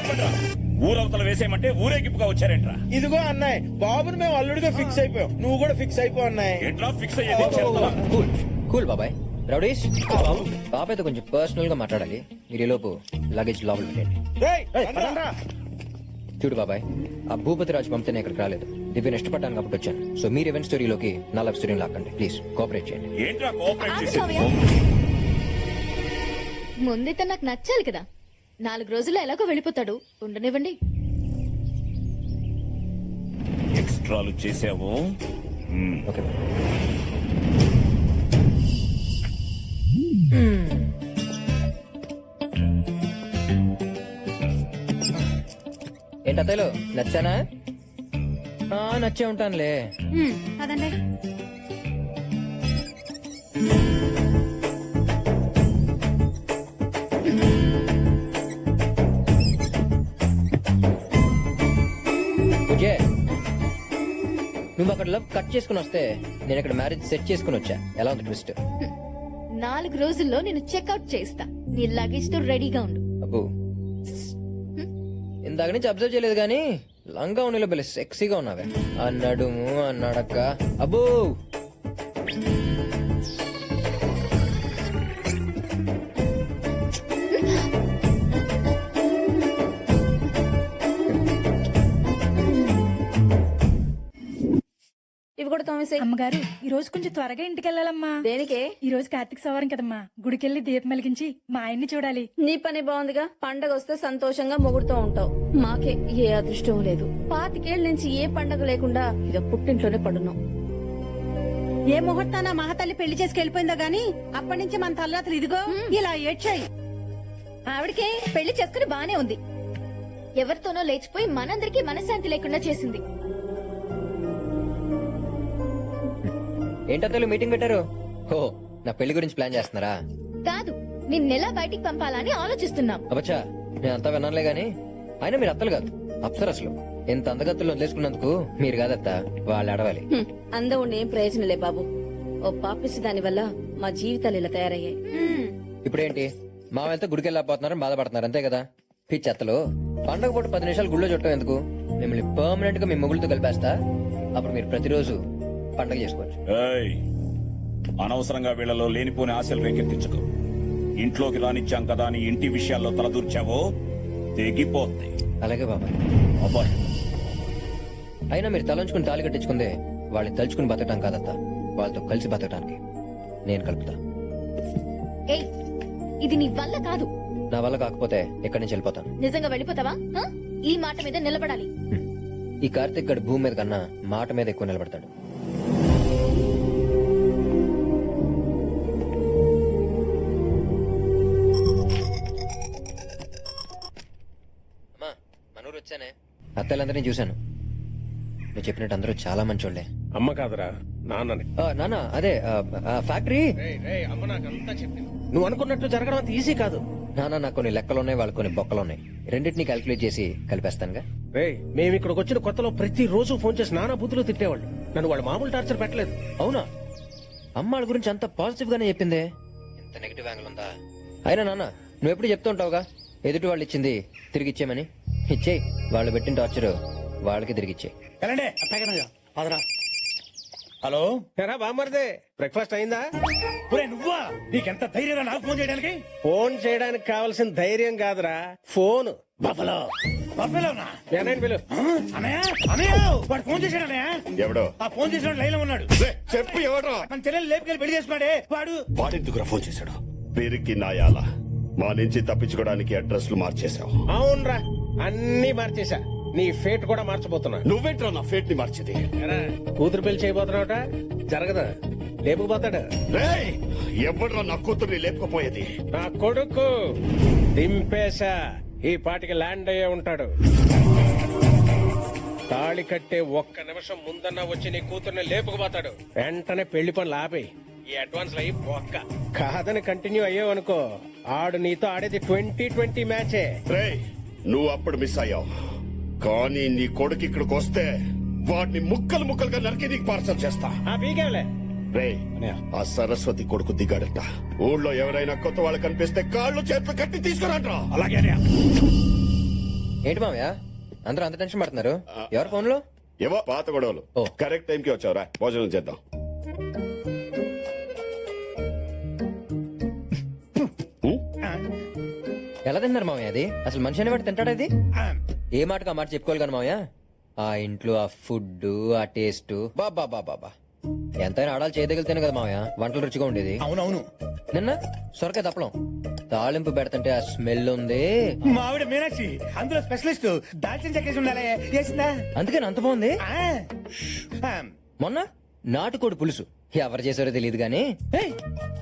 ఆపండ్రా. ఊరవతల వేసేయమంటే ఊరేగింపుగా వచ్చారేంట్రా? ఇదిగో అన్నాయ్, బాబుని మేము అల్లుడిగా ఫిక్స్ అయిపోయాం, నువ్వు కూడా ఫిక్స్ అయిపో అన్నాయ్. ఎట్లా ఫిక్స్ అయ్యేది? చేస్తావా? కూల్ కూల్ బాబాయ్. రౌడీస్ బాబాయ్తో కొంచెం పర్సనల్ గా మాట్లాడాలి. మీరు ఈ లోపు లగేజ్ లోపల పెట్టండి. రేయ్, పదండ్రా. చూడు బాబాయ్, ఆ భూపతి రాజు పంపితే నేను ఇక్కడికి రాలేదు. దివ్యని ఇష్టపడ్డాను కాబట్టి వచ్చాను. సో మీరు ఈవెంట్ స్టోరీలోకి నా లవ్ స్టోరీని లాక్కండి ప్లీజ్. కోఆపరేట్ చేయండి. ఏంట్రా కోఆపరేట్ చేసేది? ముందైతే నాకు నచ్చాలి కదా. 4 రోజుల్లో ఎలాగో వెళ్ళిపోతాడు, ఉండనివ్వండి. ఎక్స్ట్రాలు చేసావు. ఓకే ఏంటి అత్తయ్యలు నచ్చానా? నచ్చే ఉంటానులే. అదండి. నువ్వు అక్కడ లవ్ కట్ చేసుకుని వస్తే నేను ఇక్కడ మ్యారేజ్ సెట్ చేసుకుని వచ్చా. ఎలా ఉంది ట్విస్ట్? 4 రోజుల్లో నేను చెక్అవుట్ చేస్తా. నీ లగేజ్ తో రెడీగా ఉండు. అబ్బో, ఇందాక నుంచి అబ్జర్వ్ చేయలేదు కానీ లంగా ఉన్నీలో బెల్లి సెక్సీగా ఉన్నావే. అన్నాడుము అన్నాడక్క. అబ్బో ఇవి కూడా తోమేసే. అమ్మగారు, ఈ రోజు కొంచెం త్వరగా ఇంటికి వెళ్ళాలమ్మా. దేనికే? ఈ రోజు కార్తీక సవారం కదమ్మా, గుడికెళ్ళి దీపం వెలిగించి మా ఆయన్ని చూడాలి. నీ పని బాగుందిగా. పండగ వస్తే సంతోషంగా మొగుడుతూ ఉంటావు. మాకే ఏ అదృష్టం లేదు. 25 నుంచి ఏ పండగ లేకుండా ఇక పుట్టింట్లోనే పడున్నాం. ఏ ముహూర్తాన మహాతల్లి పెళ్లి చేసుకు వెళ్ళిపోయిందో గాని అప్పటి నుంచి మన తల్లాతలు ఇదిగో ఇలా ఏడ్చాయి. ఆవిడకే పెళ్లి చేసుకుని బానే ఉంది. ఎవరితోనో లేచిపోయి మనందరికీ మనశ్శాంతి లేకుండా చేసింది. ఏంటత్తలు మీటింగ్ పెట్టారు? ఓ, నా పెళ్లి గురించి ప్లాన్ చేస్తున్నారా? కాదు, నిన్నెలా బయటికి పంపాలని ఆలోచిస్తున్నాం. అబ్బచ్చా, నేను అంతా విన్నానులే గాని అయినా మీరు అత్తలు కాదు, అప్సరసలు. ఇంత అందగత్తులు వదిలేసుకున్నందుకు మీరు కాదత్తా, వాళ్ళు అడవాలి. అందం ఉండి ఏం ప్రయోజనలే బాబు. ఓ పాపిసి దాని వల్ల మా జీవితాలు ఇలా తయారయ్యాయి. ఇప్పుడేంటి మా వెళ్తే గుడికి వెళ్ళకపోతున్నారని బాధపడుతున్నారు అంతే కదా? పిచ్చెత్తలు. పండగ పూట 10 నిమిషాలు గుళ్ళో చుట్టం ఎందుకు? మిమ్మల్ని పర్మనెంట్ గా మీ మొగుళ్ళతో కలిపేస్తా. అప్పుడు మీరు ప్రతిరోజు పండగ చేసుకోవచ్చు. ఏయ్, అనవసరంగా వీళ్ళలో లేనిపోని ఆశలు రేకెత్తించకు. ఇంట్లోకి రానిచ్చాం కదా అని ఇంటి విషయాల్లో తలదూర్చావో తెగిపోద్ది. అలాగే బాబాయ్. అబ్బాయి, అయినా మీరు తలంచుకుని తాళి కట్టించుకుందే వాళ్ళని తలుచుకుని బతకడం కాదత్తా, వాళ్ళతో కలిసి బతకడానికి నేను కలుపుతా. ఏయ్, ఇది నీ వల్ల కాదు. నా వల్ల కాకపోతే ఎక్కడి నుంచి వెళ్ళిపోతాను. నిజంగా వెళ్ళిపోతావా? ఆ? ఈ మాట మీద నిలబడాలి. ఈ కార్తిక్ గడు భూమి మీద కన్నా మాట మీద ఎక్కువ నిలబడతాడు. అమ్మా, మనూరు వచ్చానే. అత్తలందరినీ చూశాను. నువ్వు చెప్పినట్టు అందరూ చాలా మంచోళ్లే. అమ్మ కాదురా, నాన్నని. నాన్న అదే ఫ్యాక్టరీ. అమ్మ నాకంతా చెప్పింది. నువ్వు అనుకున్నట్టు జరగడం అంత ఈజీ కాదు. నాన్న నాకు కొన్ని లెక్కలున్నాయి, వాళ్ళు కొన్ని బొక్కలున్నాయి. రెండింటినీ క్యాల్కులేట్ చేసి కలిపేస్తానుగా. రే, మేము ఇక్కడికి వచ్చిన కొత్తలో ప్రతి రోజు ఫోన్ చేసి నానా బుద్ధులు తిట్టేవాళ్ళు. నన్ను వాళ్ళు మామూలు టార్చర్ పెట్టలేదు. అవునా? అమ్మాళ్ళ గురించి అంత పాజిటివ్ గానే చెప్పిందే. ఇంత నెగిటివ్ యాంగిల్ ఉందా? అయినా నాన్న నువ్వు ఎప్పుడు చెప్తూ ఉంటావుగా, ఎదుటి వాళ్ళు ఇచ్చింది తిరిగి ఇచ్చేయమని. ఇచ్చేయి. వాళ్ళు పెట్టిన టార్చర్ వాళ్ళకి తిరిగి ఇచ్చేయి. హలో. ఎరా బామ్మర్దే, బ్రేక్ఫాస్ట్ అయిందా? నువ్వా? నీకెంత ధైర్యం నాకు ఫోన్ చేయడానికి? ఫోన్ చేయడానికి కావాల్సిన ధైర్యం కాదురా, ఫోన్. బఫలో బఫలోనా? పిలు. అన్నయ్య, అన్నయ్య, వాడు ఫోన్ చేశాడు అన్నయ్య. ఎవడో? ఆ ఫోన్ చేసిన లైన్ లో ఉన్నాడు. చెప్పు, ఎవడో? మన చెల్లెలు లేపుకెళ్ళి పెళ్లి చేసుకున్నాడే వాడు. వాడెందుకురా ఫోన్ చేశాడు? పేరుకి నాయాల మా నుంచి తప్పించుకోవడానికి అడ్రస్లు మార్చేశావు. అవునరా, అన్ని మార్చేశా. నీ ఫేట్ కూడా మార్చబోతున్నా. నువ్వేంట్రా నా ఫేట్ ని మార్చేది? కూతురు పెళ్లి చేయబోతున్నావుట, జరగదా? లేపుకుపోతాడు. రేయ్, ఎవడ్రా నా కూతుర్ని లేపుకుపోయేది? నా కొడుకు దింపేశా. ఈ పాటికి ల్యాండ్ అయ్యే ఉంటాడు. తాళి కట్టే 1 నిమిషం ముందన్నా వచ్చి నీ కూతుర్ని లేపుకుపోతాడు. వెంటనే పెళ్లి పనులు ఆపేయి. ఈ అడ్వాన్స్ అయ్యి ఒక్క కాదని కంటిన్యూ అయ్యావనుకో, ఆడు నీతో ఆడేది 2020 మ్యాచే. రేయ్, నువ్వు అప్పుడు మిస్ అయ్యావు, కానీ నీ కొడుకు ఇక్కడికి వస్తే వాడిని ముక్కలు ముక్కలుగా నరికి నీకు పార్సల్ చేస్తా. పీకేవలే. రేయ్, ఆ సరస్వతి కొడుకు దిగాడట. ఊళ్ళో ఎవరైనా కొత్త వాళ్ళు కనిపిస్తే కాళ్ళు చేతులు కట్టి తీసుకురాట్రా. అలాగే ఏంటి మామయ్య అందరూ అంత టెన్షన్ పడుతున్నారు ఎవరు ఫోన్ లో? ఏవో పాత గొడవలు. ఓ. కరెక్ట్ టైంకి వచ్చావురా, భోజనం చేద్దాం. ఎలా తిన్నారు మామయ్య అది? అసలు మనిషి అనేవాడు తింటాడు అది? ఏ మాటకు ఆ మాట చెప్పుకోవాలి కానీ మామయ్య, ఆ ఇంట్లో ఆ ఫుడ్ ఆ టేస్ట్ బాబా బాబా ఎంతైనా ఆడాలి చేయదగిలితేనే కదా మామయ్య వంటలు రుచిగా ఉండేది. అవునవును. నిన్న సొరకాయ తప్పలం తాలింపు పెడతంటే ఆ స్మెల్ ఉంది. మా ఆవిడ మీనాక్షి అందులో స్పెషలిస్ట్. దాల్చిన చెక్కేసి ఉండాలి. చేసిందా? అందుకని అంత బాగుంది. ఆ. మొన్న నాటుకోడి పులుసు ఎవరు చేశారో తెలియదు గానీ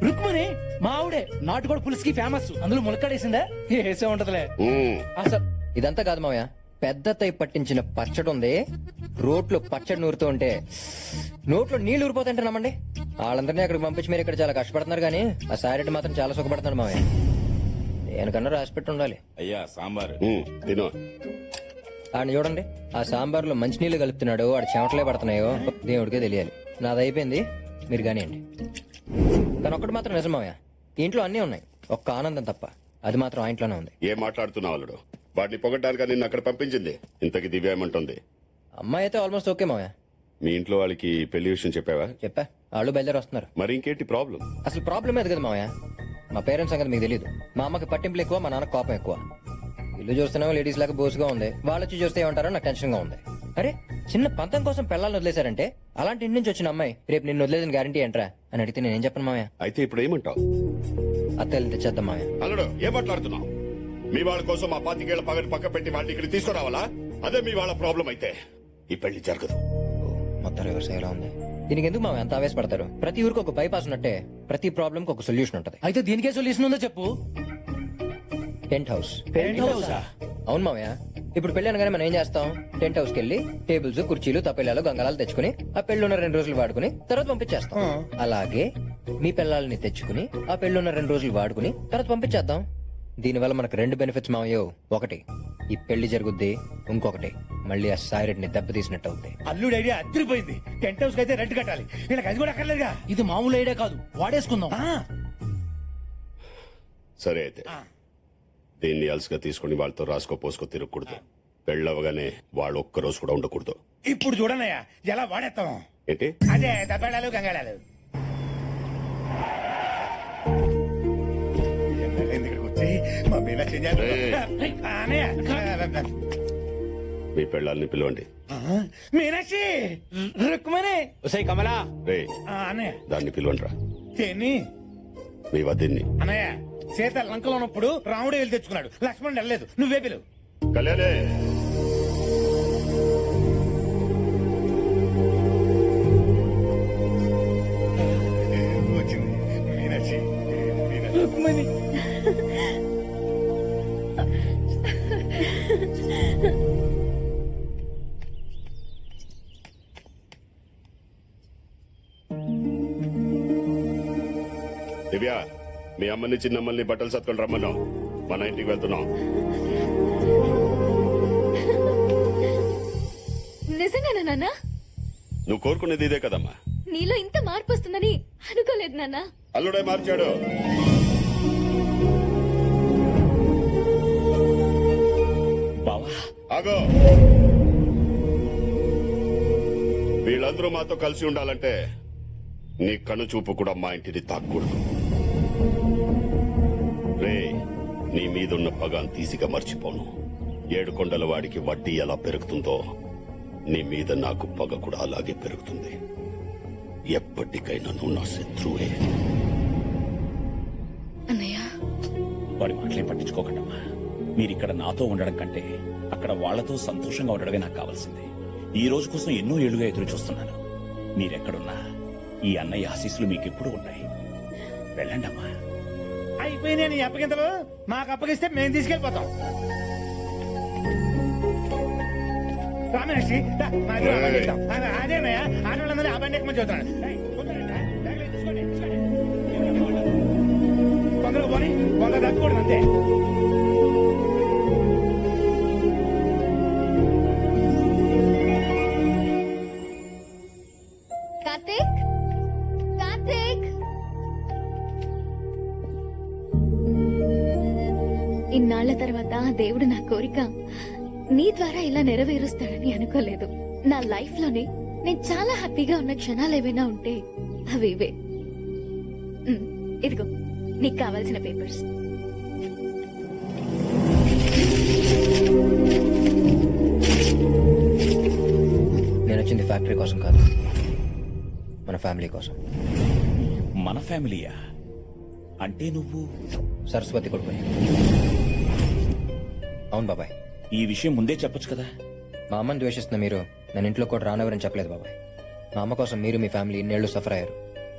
రుక్మని మా ఆవిడే నాటుకోడి పులుసుకి ఫేమస్. అందులో ములక్కాడేసిందా? వేసే ఉంటదిలే. అసలు ఇదంతా కాదు మామయ్య, పెద్ద తై పట్టించిన పచ్చడి ఉంది. రోట్లో పచ్చడి నూరుతూ ఉంటే నోట్లో నీళ్లు ఊరిపోతాయంటే నమ్మండి. వాళ్ళందరినీ అక్కడికి పంపించి మీరు ఇక్కడ చాలా కష్టపడుతున్నారు కానీ ఆ సారెడ్డి మాత్రం చాలా సుఖపడుతున్నాడు మామయ్య. దేనికన్నా రాసి పెట్టి ఉండాలి. అయ్యా సాంబారు. తిను. ఆయన చూడండి, ఆ సాంబార్లో మంచినీళ్లు కలుపుతున్నాడు, వాడు చెమటలే పడుతున్నాయో దేవుడికే తెలియాలి. నాది అయిపోయింది, మీరు కానివ్వండి. కానీ ఒక్కటి మాత్రం నిజం మామయ్య, ఇంట్లో అన్నీ ఉన్నాయి, ఒక్క ఆనందం తప్ప. అది మాత్రం ఆ ఇంట్లోనే ఉంది. ఏం మాట్లాడుతున్నావు అల్లుడు? వాడిని పొగడ్డానికి నిన్ను అక్కడ పంపించింది. ఇంతకి దివ్య ఏమంటుంది? అమ్మాయి అయితే ఆల్మోస్ట్ ఓకే మామయ్య. మీ ఇంట్లో వాళ్ళకి పెళ్లి విషయం చెప్పావా? చెప్పా, వాళ్ళు బయలుదేరి వస్తున్నారు. మరి ఇంకేంటి ప్రాబ్లం? అసలు ప్రాబ్లం అది కదా మామయ్య, మా పేరెంట్స్ సంగతి మీకు తెలియదు. మా అమ్మకి పట్టింపులు ఎక్కువ, మా నాన్న కోపం ఎక్కువ. ఇల్లు చూస్తున్నామో లేడీస్ లాగా బోసుగా ఉంది, వాళ్ళు వచ్చి చూస్తే ఏమంటారో నాకు టెన్షన్ గా ఉంది. అరే చిన్న పంతం కోసం పిల్లల్ని వదిలేశారంటే అలాంటి ఇంటి నుంచి వచ్చిన అమ్మాయి రేపు నిన్ను వదిలేదని గ్యారంటీ ఏంట్రా అని అడిగితే నేనేం చెప్పను మామయ్య. అయితే ఇప్పుడు ఏమంటావు? అత్తల్ని తెచ్చేద్దాం మామయ్య. అల్లుడు ఏం మాట్లాడుతున్నావు? మీ వాళ్ళ కోసం ఆ 25 ఏళ్ల పగని పక్క పెట్టి వాళ్ళని ఇక్కడ తీసుకురావాలా? అదే మీ వాళ్ళ ప్రాబ్లం అయితే ఈ పెళ్లి జరగదు. మొత్తం రివర్స్ అయ్యేలా ఉంది. దీనికి ఎందుకు మామయ్య అంత ఆవేశపడతారు? ప్రతి ఊరికి ఒక బైపాస్ ఉన్నట్టే ప్రతి ప్రాబ్లం కి ఒక సొల్యూషన్ ఉంటది. అయితే దీనికే సొల్యూషన్ ఉందో చెప్పు. Tent house. అవును మామయ్య, ఇప్పుడు పెళ్లి అనగానే మనం ఏం చేస్తాం? టెంట్ హౌస్ కి వెళ్ళి టేబుల్స్ కుర్చీలు తపెళ్లాలు గంగాలాలు తెచ్చుకుని ఆ పెళ్లిన్న 2 రోజులు వాడుకుని తర్వాత పంపించేస్తాం. అలాగే మీ పిల్లల్ని తెచ్చుకుని ఆ పెళ్లిన్న 2 రోజులు వాడుకుని తర్వాత పంపించేద్దాం. దీనివల్ల మనకు 2 బెనిఫిట్స్ మావయ్యో. ఒకటి, ఈ పెళ్లి జరుగుద్ది. ఇంకొకటి, మళ్ళీ ఆ సాయిరెడ్డిని దెబ్బతీసినట్టు అవుద్ది. అల్లుడు ఐడియా అదిరిపోయింది. టెంట్ హౌస్ కి అయితే రెంట్ కట్టాలి. వీళ్ళకి అది కూడా అక్కర్లేదుగా. ఇది మామూలు ఐడియా కాదు, వాడేసుకుందాం. సరే అయితే దీన్ని అలసిగా తీసుకుని వాళ్ళతో రాసుకో పోసుకో తిరగకూడదు. పెళ్ళవగానే వాళ్ళు ఒక్క రోజు కూడా ఉండకూడదు. ఇప్పుడు చూడనయ్యా ఎలా వాడేస్తాం. ఏంటి? అదే దబ్బేళాలు గంగాళాలు. ఇక్కడికి వచ్చి మా మీనా చెయ్యాలి. మీ పెళ్ళాలని పిలవండి. మీనాక్షి రుక్మని కమలా రే అన్నయ్య దాన్ని పిలవండి రా. దేన్ని? మీ వదిన్ని. అన్నయ్య సీత లంకలో ఉన్నప్పుడు రాముడు వెళ్ళి తెచ్చుకున్నాడు, లక్ష్మణుడు వెళ్ళలేదు. నువ్వే పిలువు. కళ్యాణే వచ్చింది మీనాక్షి. రుక్మని దివ్య, మీ అమ్మని చిన్నమ్మల్ని బట్టలు సత్కొని రమ్మన్నాం. మన ఇంటికి వెళ్తున్నాం. నిజంగానా నాన్న? నువ్వు కోరుకునేది ఇదే కదమ్మా. నీలో ఇంత మార్పు వస్తుందని అనుకోలేదు నాన్న. అల్లుడే మార్చాడు. బావా ఆగో, వీళ్ళందరూ మాతో కలిసి ఉండాలంటే నీ కను చూపు కూడా మా ఇంటిని తాక్కూడదు. రే, నీ మీదున్న పగాన్ తీసిగా మర్చిపోను. 7 కొండల వాడికి వడ్డీ ఎలా పెరుగుతుందో నీ మీద నాకు పగ కూడా అలాగే పెరుగుతుంది. ఎప్పటికైనా నువ్వు నా శత్రువే. అన్నయ్య వాడి మాటలేం పట్టించుకోకండమ్మా. మీరిక్కడ నాతో ఉండడం కంటే అక్కడ వాళ్లతో సంతోషంగా ఉండడమే నాకు కావాల్సింది. ఈ రోజు కోసం ఎన్నో ఏళ్లుగా ఎదురు చూస్తున్నాను. మీరెక్కడున్నా ఈ అన్నయ్య ఆశీస్సులు మీకెప్పుడు ఉన్నాయి. వెళ్ళండమ్మా. అయిపోయినాయి నీ అప్పగింతలు. మాకు అప్పగిస్తే మేము తీసుకెళ్లిపోతాం. రామేషి అదేనయ్యా, ఆడవాళ్ళందరూ ఆ బండి ఎక్కమని చూస్తాను. తొందరగా పోనీ, కొందరు తగ్గకూడదు అంతే. కార్తీక్, కార్తీక్, ఇన్నాళ్ల తర్వాత దేవుడు నా కోరిక నీ ద్వారా ఇలా నెరవేరుస్తాడని అనుకోలేదు. నా లైఫ్ లోనే నేను చాలా హ్యాపీగా ఉన్న క్షణాలు ఏవైనా ఉంటే అవి ఇవే. ఇదిగో నీకు కావాల్సిన పేపర్స్. నేను వచ్చింది ఫ్యాక్టరీ కోసం కాదు, మన ఫ్యామిలీ కోసం. మన ఫ్యామిలీయా? అంటే నువ్వు సరస్వతి కొడుకు. అవును బాబాయ్. ఈ విషయం ముందే చెప్పొచ్చు కదా. మా అమ్మని ద్వేషిస్తున్న మీరు నన్ను ఇంట్లో కూడా రానవరని చెప్పలేదు బాబాయ్. మా అమ్మ కోసం మీరు మీ ఫ్యామిలీ ఇన్నేళ్లు సఫర్ అయ్యారు.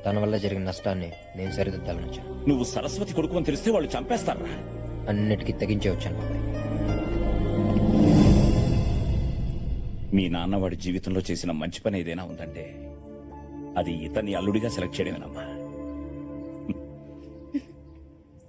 తన వల్ల జరిగిన నష్టాన్ని నేను సరిదిద్దాలని వచ్చాను. నువ్వు సరస్వతి కొడుకు అని తెలిస్తే వాళ్ళు చంపేస్తారా? అన్నిటికీ తెగించే వచ్చాను బాబాయ్. మీ నాన్న వాడి జీవితంలో చేసిన మంచి పని ఏదైనా ఉందంటే అది ఇతన్ని అల్లుడిగా సెలెక్ట్ చేయడమేనమ్మా.